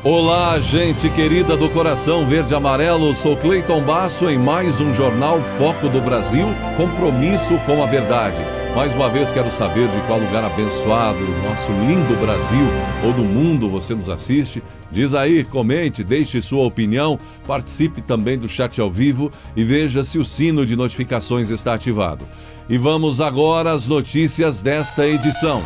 Olá, gente querida do coração verde e amarelo, sou Cleiton Basso em mais um Jornal Foco do Brasil, compromisso com a verdade. Mais uma vez quero saber de qual lugar abençoado do nosso lindo Brasil ou do mundo você nos assiste. Diz aí, comente, deixe sua opinião, participe também do chat ao vivo e veja se o sino de notificações está ativado. E vamos agora às notícias desta edição.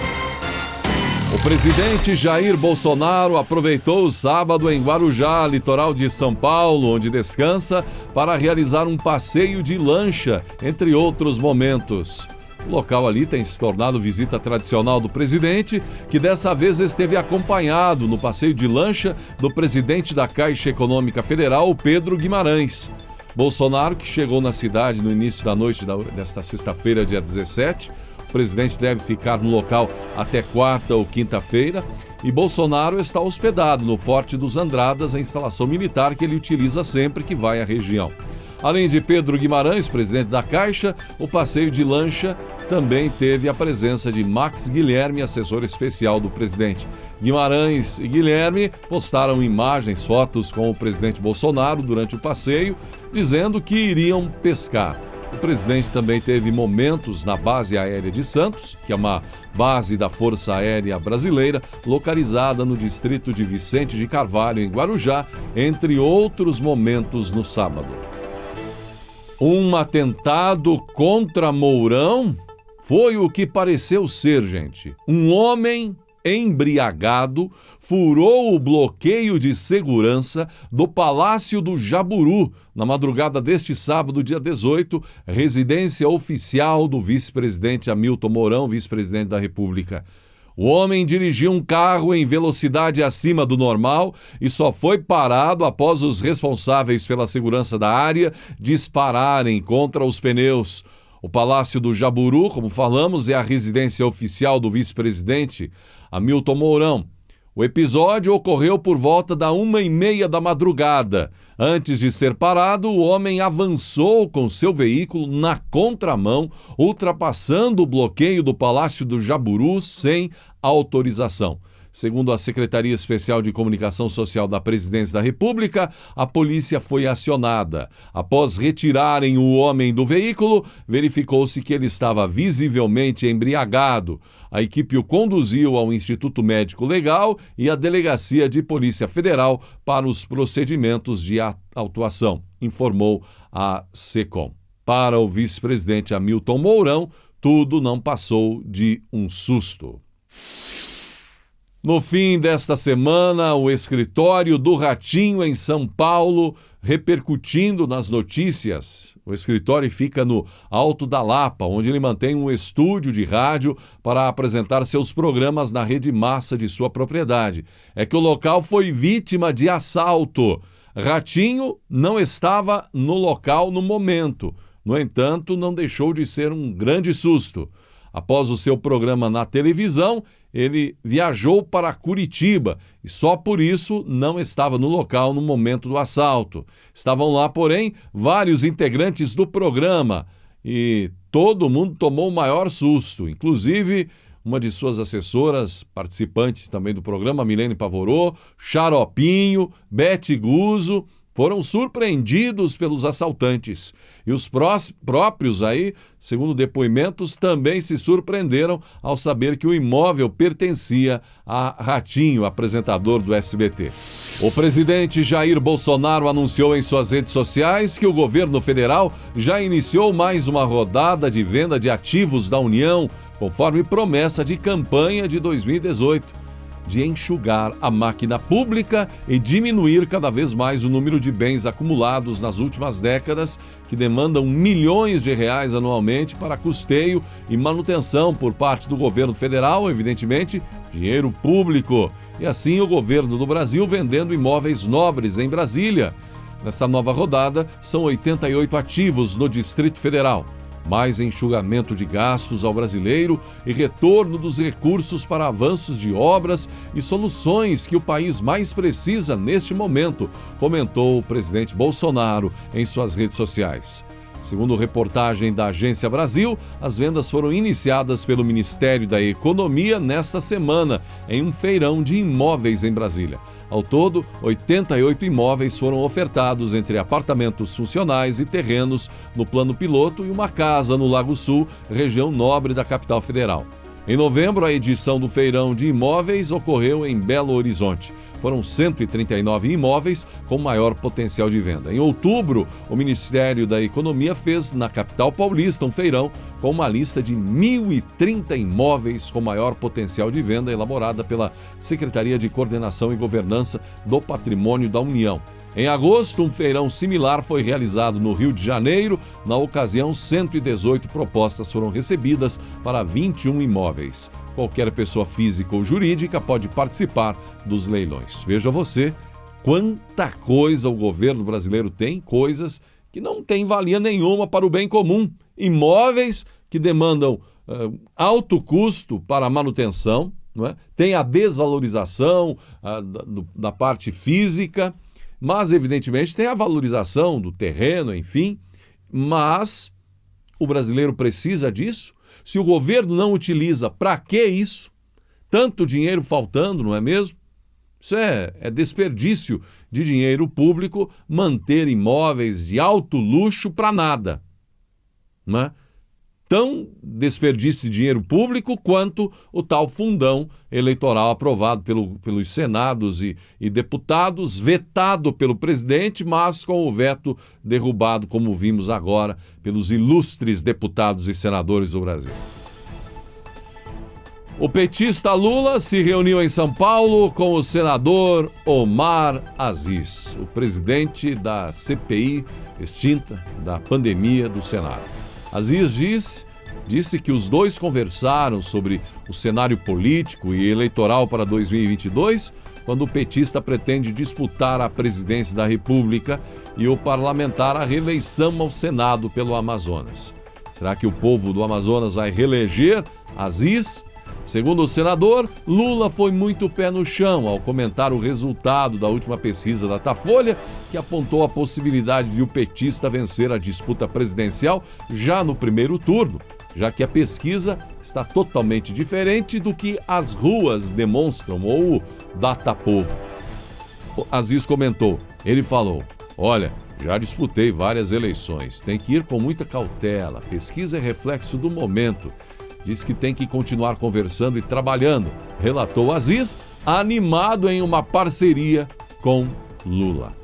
O presidente Jair Bolsonaro aproveitou o sábado em Guarujá, litoral de São Paulo, onde descansa, para realizar um passeio de lancha, entre outros momentos. O local ali tem se tornado visita tradicional do presidente, que dessa vez esteve acompanhado no passeio de lancha do presidente da Caixa Econômica Federal, Pedro Guimarães. Bolsonaro, que chegou na cidade no início da noite desta sexta-feira, dia 17, o presidente deve ficar no local até quarta ou quinta-feira e Bolsonaro está hospedado no Forte dos Andradas, a instalação militar que ele utiliza sempre que vai à região. Além de Pedro Guimarães, presidente da Caixa, o passeio de lancha também teve a presença de Max Guilherme, assessor especial do presidente. Guimarães e Guilherme postaram imagens, fotos com o presidente Bolsonaro durante o passeio, dizendo que iriam pescar. O presidente também teve momentos na Base Aérea de Santos, que é uma base da Força Aérea Brasileira, localizada no distrito de Vicente de Carvalho, em Guarujá, entre outros momentos no sábado. Um atentado contra Mourão foi o que pareceu ser, gente. Um homem embriagado furou o bloqueio de segurança do Palácio do Jaburu na madrugada deste sábado, dia 18, residência oficial do vice-presidente Hamilton Mourão, vice-presidente da República. O homem dirigiu um carro em velocidade acima do normal e só foi parado após os responsáveis pela segurança da área dispararem contra os pneus. O Palácio do Jaburu, como falamos, é a residência oficial do vice-presidente Hamilton Mourão. O episódio ocorreu por volta da 1h30 da madrugada. Antes de ser parado, o homem avançou com seu veículo na contramão, ultrapassando o bloqueio do Palácio do Jaburu sem autorização. Segundo a Secretaria Especial de Comunicação Social da Presidência da República, a polícia foi acionada. Após retirarem o homem do veículo, verificou-se que ele estava visivelmente embriagado. A equipe o conduziu ao Instituto Médico Legal e à Delegacia de Polícia Federal para os procedimentos de autuação, informou a SECOM. Para o vice-presidente Hamilton Mourão, tudo não passou de um susto. No fim desta semana, o escritório do Ratinho em São Paulo repercutindo nas notícias. O escritório fica no Alto da Lapa, onde ele mantém um estúdio de rádio para apresentar seus programas na rede massa de sua propriedade. É que o local foi vítima de assalto. Ratinho não estava no local no momento. No entanto, não deixou de ser um grande susto. Após o seu programa na televisão, ele viajou para Curitiba e só por isso não estava no local no momento do assalto. Estavam lá, porém, vários integrantes do programa e todo mundo tomou o maior susto, inclusive uma de suas assessoras, participantes também do programa, Milene Pavorô, Xaropinho, Bete Guzzo, foram surpreendidos pelos assaltantes. E os próprios aí, segundo depoimentos, também se surpreenderam ao saber que o imóvel pertencia a Ratinho, apresentador do SBT. O presidente Jair Bolsonaro anunciou em suas redes sociais que o governo federal já iniciou mais uma rodada de venda de ativos da União, conforme promessa de campanha de 2018. De enxugar a máquina pública e diminuir cada vez mais o número de bens acumulados nas últimas décadas, que demandam milhões de reais anualmente para custeio e manutenção por parte do governo federal, evidentemente, dinheiro público. E assim o governo do Brasil vendendo imóveis nobres em Brasília. Nesta nova rodada, são 88 ativos no Distrito Federal. Mais enxugamento de gastos ao brasileiro e retorno dos recursos para avanços de obras e soluções que o país mais precisa neste momento, comentou o presidente Bolsonaro em suas redes sociais. Segundo reportagem da Agência Brasil, as vendas foram iniciadas pelo Ministério da Economia nesta semana, em um feirão de imóveis em Brasília. Ao todo, 88 imóveis foram ofertados entre apartamentos funcionais e terrenos no Plano Piloto e uma casa no Lago Sul, região nobre da capital federal. Em novembro, a edição do Feirão de Imóveis ocorreu em Belo Horizonte. Foram 139 imóveis com maior potencial de venda. Em outubro, o Ministério da Economia fez na capital paulista um feirão com uma lista de 1.030 imóveis com maior potencial de venda elaborada pela Secretaria de Coordenação e Governança do Patrimônio da União. Em agosto, um feirão similar foi realizado no Rio de Janeiro. Na ocasião, 118 propostas foram recebidas para 21 imóveis. Qualquer pessoa física ou jurídica pode participar dos leilões. Veja você quanta coisa o governo brasileiro tem, coisas que não têm valia nenhuma para o bem comum. Imóveis que demandam alto custo para a manutenção, não é? Tem a desvalorização da parte física, mas, evidentemente, tem a valorização do terreno, enfim. Mas o brasileiro precisa disso? Se o governo não utiliza, para que isso? Tanto dinheiro faltando, não é mesmo? Isso é desperdício de dinheiro público manter imóveis de alto luxo para nada, não é? Tão desperdício de dinheiro público quanto o tal fundão eleitoral aprovado pelos senados e deputados, vetado pelo presidente, mas com o veto derrubado, como vimos agora, pelos ilustres deputados e senadores do Brasil. O petista Lula se reuniu em São Paulo com o senador Omar Aziz, o presidente da CPI extinta da pandemia do Senado. Aziz disse que os dois conversaram sobre o cenário político e eleitoral para 2022, quando o petista pretende disputar a presidência da República e o parlamentar a reeleição ao Senado pelo Amazonas. Será que o povo do Amazonas vai reeleger Aziz? Segundo o senador, Lula foi muito pé no chão ao comentar o resultado da última pesquisa da Datafolha, que apontou a possibilidade de o petista vencer a disputa presidencial já no primeiro turno, já que a pesquisa está totalmente diferente do que as ruas demonstram ou o Datapovo. Aziz comentou, ele falou, olha, já disputei várias eleições, tem que ir com muita cautela, pesquisa é reflexo do momento. Diz que tem que continuar conversando e trabalhando, relatou Aziz, animado em uma parceria com Lula.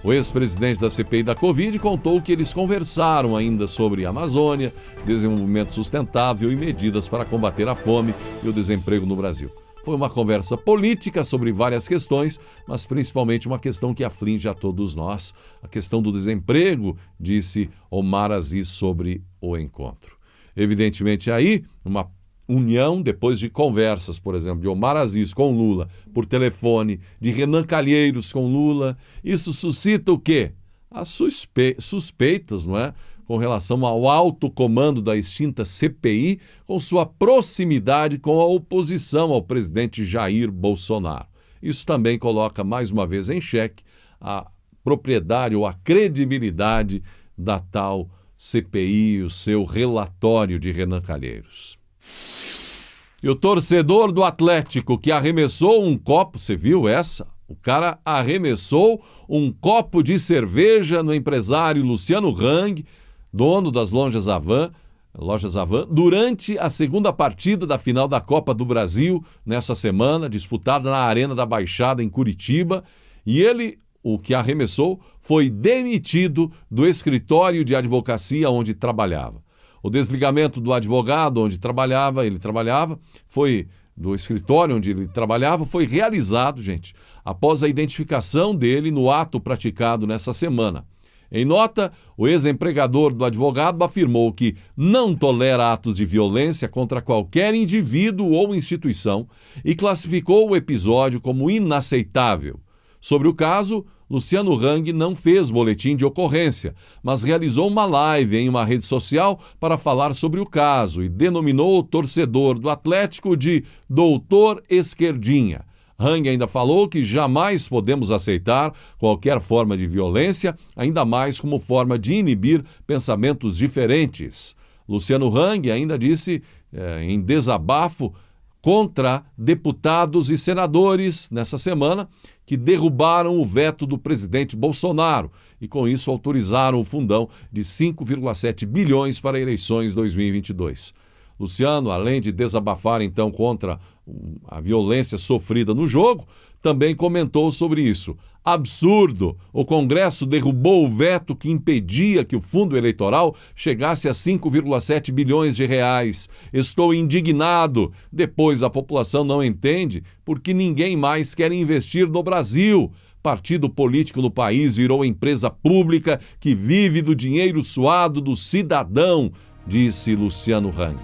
O ex-presidente da CPI da Covid contou que eles conversaram ainda sobre a Amazônia, desenvolvimento sustentável e medidas para combater a fome e o desemprego no Brasil. Foi uma conversa política sobre várias questões, mas principalmente uma questão que aflige a todos nós, a questão do desemprego, disse Omar Aziz sobre o encontro. Evidentemente, aí, uma união, depois de conversas, por exemplo, de Omar Aziz com Lula por telefone, de Renan Calheiros com Lula, isso suscita o quê? As suspeitas, não é? Com relação ao alto comando da extinta CPI, com sua proximidade com a oposição ao presidente Jair Bolsonaro. Isso também coloca, mais uma vez, em xeque a propriedade ou a credibilidade da tal CPI, o seu relatório de Renan Calheiros. E o torcedor do Atlético que arremessou um copo, você viu essa? O cara arremessou um copo de cerveja no empresário Luciano Hang, dono das Lojas Havan, durante a segunda partida da final da Copa do Brasil, nessa semana, disputada na Arena da Baixada, em Curitiba, e ele, o que arremessou, foi demitido do escritório de advocacia onde trabalhava. O desligamento do advogado onde ele trabalhava, do escritório onde ele trabalhava, foi realizado, gente, após a identificação dele no ato praticado nessa semana. Em nota, o ex-empregador do advogado afirmou que não tolera atos de violência contra qualquer indivíduo ou instituição e classificou o episódio como inaceitável. Sobre o caso, Luciano Hang não fez boletim de ocorrência, mas realizou uma live em uma rede social para falar sobre o caso e denominou o torcedor do Atlético de Doutor Esquerdinha. Hang ainda falou que jamais podemos aceitar qualquer forma de violência, ainda mais como forma de inibir pensamentos diferentes. Luciano Hang ainda disse, em desabafo, contra deputados e senadores nessa semana que derrubaram o veto do presidente Bolsonaro e, com isso, autorizaram o fundão de 5,7 bilhões para eleições 2022. Luciano, além de desabafar então contra a violência sofrida no jogo, também comentou sobre isso. Absurdo! O Congresso derrubou o veto que impedia que o fundo eleitoral chegasse a 5,7 bilhões de reais. Estou indignado. Depois a população não entende porque ninguém mais quer investir no Brasil. Partido político no país virou empresa pública que vive do dinheiro suado do cidadão, disse Luciano Hang.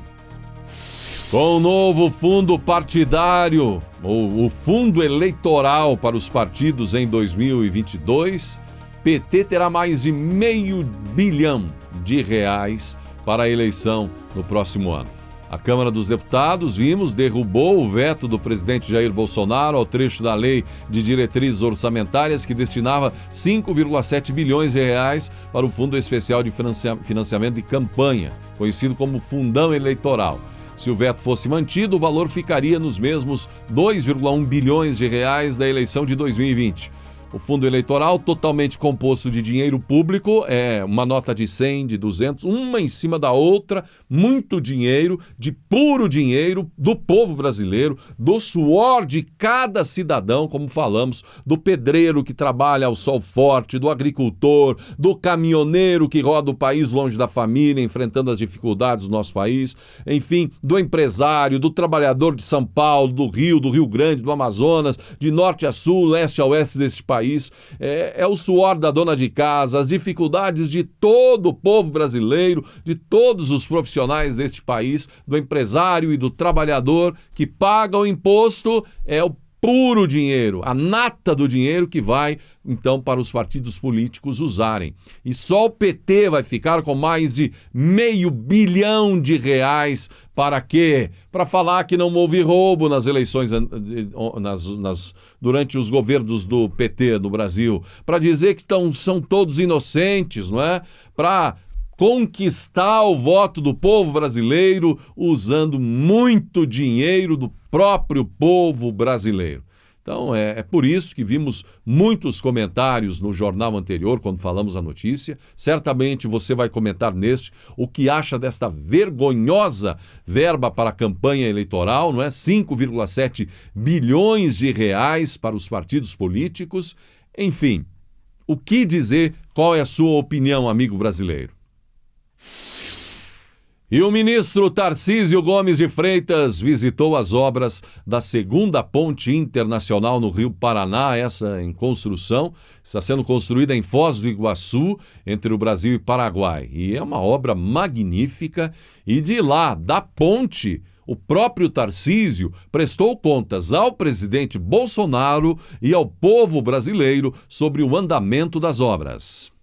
Com o novo fundo partidário, ou o fundo eleitoral para os partidos em 2022, PT terá mais de R$500 bilhão para a eleição no próximo ano. A Câmara dos Deputados, derrubou o veto do presidente Jair Bolsonaro ao trecho da Lei de Diretrizes Orçamentárias que destinava 5,7 bilhões de reais para o Fundo Especial de Financiamento de Campanha, conhecido como Fundão Eleitoral. Se o veto fosse mantido, o valor ficaria nos mesmos 2,1 bilhões de reais da eleição de 2020. O fundo eleitoral, totalmente composto de dinheiro público, é uma nota de 100, de 200, uma em cima da outra, muito dinheiro, de puro dinheiro do povo brasileiro, do suor de cada cidadão, como falamos, do pedreiro que trabalha ao sol forte, do agricultor, do caminhoneiro que roda o país longe da família, enfrentando as dificuldades do nosso país, enfim, do empresário, do trabalhador de São Paulo, do Rio Grande, do Amazonas, de norte a sul, leste a oeste deste país. É o suor da dona de casa, as dificuldades de todo o povo brasileiro, de todos os profissionais deste país, do empresário e do trabalhador que paga o imposto, é o puro dinheiro, a nata do dinheiro que vai, então, para os partidos políticos usarem. E só o PT vai ficar com mais de R$500 bilhão para quê? Para falar que não houve roubo nas eleições, durante os governos do PT no Brasil, para dizer que são todos inocentes, não é? Para conquistar o voto do povo brasileiro usando muito dinheiro do próprio povo brasileiro. Então, é por isso que vimos muitos comentários no jornal anterior, quando falamos a notícia. Certamente você vai comentar neste o que acha desta vergonhosa verba para a campanha eleitoral, não é? 5,7 bilhões de reais para os partidos políticos. Enfim, o que dizer? Qual é a sua opinião, amigo brasileiro? E o ministro Tarcísio Gomes de Freitas visitou as obras da segunda ponte internacional no Rio Paraná, essa em construção, está sendo construída em Foz do Iguaçu, entre o Brasil e Paraguai. E é uma obra magnífica e de lá, da ponte, o próprio Tarcísio prestou contas ao presidente Bolsonaro e ao povo brasileiro sobre o andamento das obras.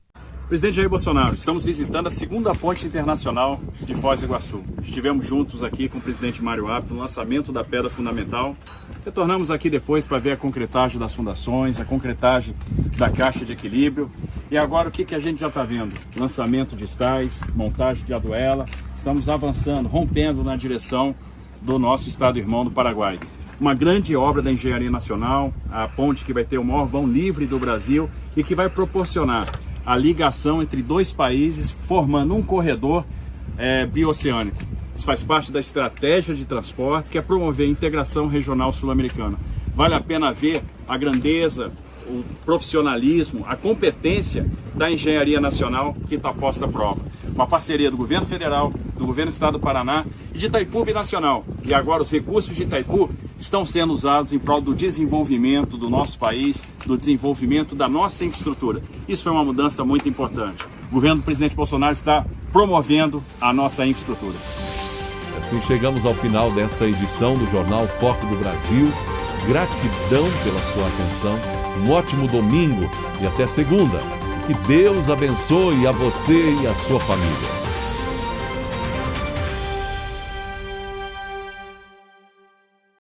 Presidente Jair Bolsonaro, estamos visitando a segunda ponte internacional de Foz do Iguaçu. Estivemos juntos aqui com o presidente Mário Abdo no lançamento da pedra fundamental. Retornamos aqui depois para ver a concretagem das fundações, a concretagem da caixa de equilíbrio. E agora o que a gente já está vendo? Lançamento de estais, montagem de aduela. Estamos avançando, rompendo na direção do nosso estado irmão do Paraguai. Uma grande obra da Engenharia Nacional, a ponte que vai ter o maior vão livre do Brasil e que vai proporcionar a ligação entre dois países, formando um corredor bioceânico. Isso faz parte da estratégia de transporte, que é promover a integração regional sul-americana. Vale a pena ver a grandeza, o profissionalismo, a competência da Engenharia Nacional que está posta à prova. Uma parceria do Governo Federal, do Governo do Estado do Paraná e de Itaipu Binacional. E agora os recursos de Itaipu estão sendo usados em prol do desenvolvimento do nosso país, do desenvolvimento da nossa infraestrutura. Isso foi uma mudança muito importante. O governo do presidente Bolsonaro está promovendo a nossa infraestrutura. Assim chegamos ao final desta edição do Jornal Foco do Brasil. Gratidão pela sua atenção. Um ótimo domingo e até segunda. Que Deus abençoe a você e a sua família.